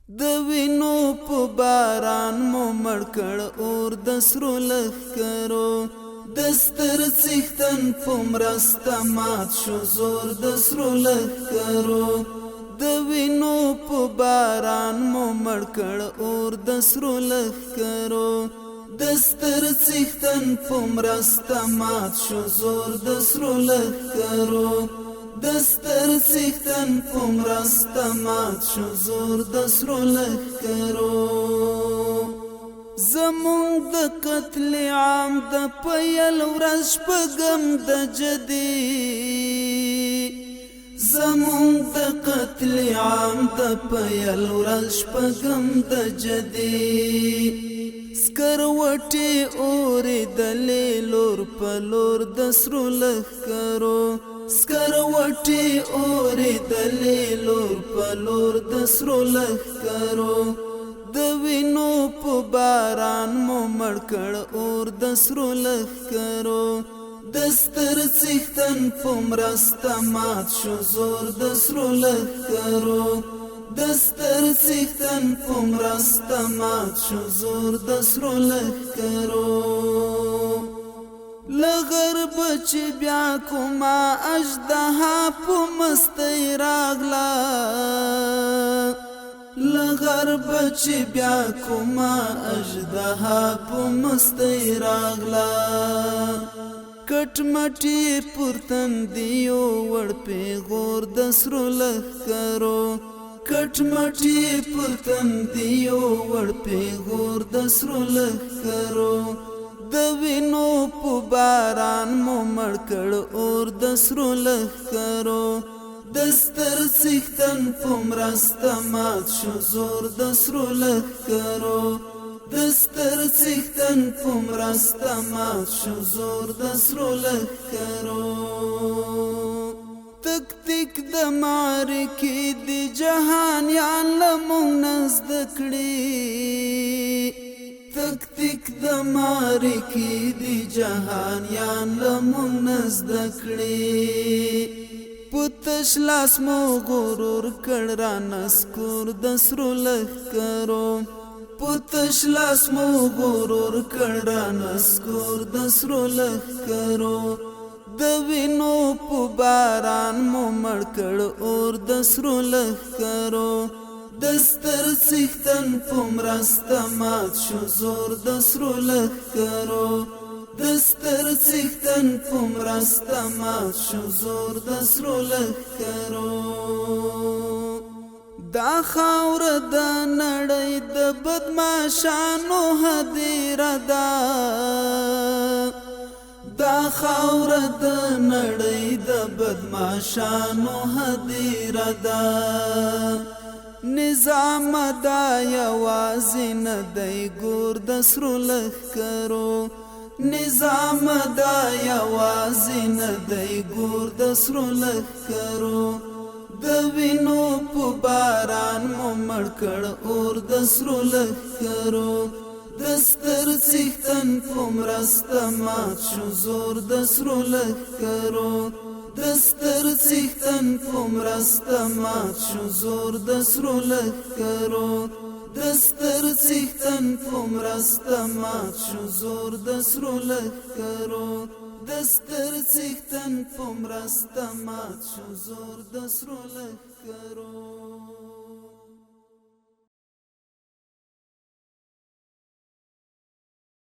د وینو په باران مو مړ کړ اور د سرو لښکرو د ستر څښتن په مرسته مات شو زور د سرو لښکرو د وینو په باران مو مړ کړ اور د سرو لښکرو د ستر څښتن په مرسته مات شو زور د سرو لښکرو دستر څښتن په مرسته مات شو زور د سرو لښکرو زمونږ د قتل عام د پیل ورځ شپږم د جدي زمونږ د قتل عام د پیل ورځ شپږم د جدي سکروټې اورېدلې لور په لور د سرو لښکرو سکروټې اورېدلې لور په لور د سرو لښکرو د وینو په باران مو مړ کړ اور د سرو لښکرو د ستر څښتن په مرسته مات شو زور د سرو لښکرو د ستر څښتن په مرسته مات شو زور د سرو لښکرو لغرب چې بیا کومه اژدها په مستی راغله لغرب چې بیا کومه اژدها په مستی راغله کټ مټې پر تندیو وړ پیغور د سرو لښکرو کټ مټې پر تندیو وړ پیغور د سرو لښکرو د وینو په باران مو مړ کړ اور د سرو لښکرو د ستر څښتن په مرسته مات شو زور د سرو لښکرو د ستر څښتن په مرسته مات شو زور د سرو لښکرو تک تک د معرکې د جهانیان له مونږ نه زده کړي تک تک د معرکې د جهانیان له مونږ نه زده کړي په تش لاس مو غرور کړ رانسکور د سرو لښکرو په تش لاس مو غرور کړ رانسکور د سرو لښکرو د وینو په باران مو مړ کړ اور د سرو لښکرو د ستر څښتن په مرسته مات شو زور د سرو لښکرو د ستر څښتن په مرسته مات شو زور د سرو لښکرو دا خاوره د نړۍ د بدمعشانو هدیره ده دا خاوره د نړۍ د بدمعشانو هدیره ده نظام دا یوازې نه دی ګور د سرو لښکرو نظام دا یوازې نه دی ګور د سرو لښکرو د وینو په باران مو مړ کړ اور د سرو لښکرو د ستر څښتن په مرسته مات شو زور د سرو لښکرو د ستر څښتن په مرسته مات شو زور د سرو لښکرو د ستر څښتن په مرسته مات شو زور د سرو لښکرو د ستر څښتن په مرسته مات شو زور د سرو لښکرو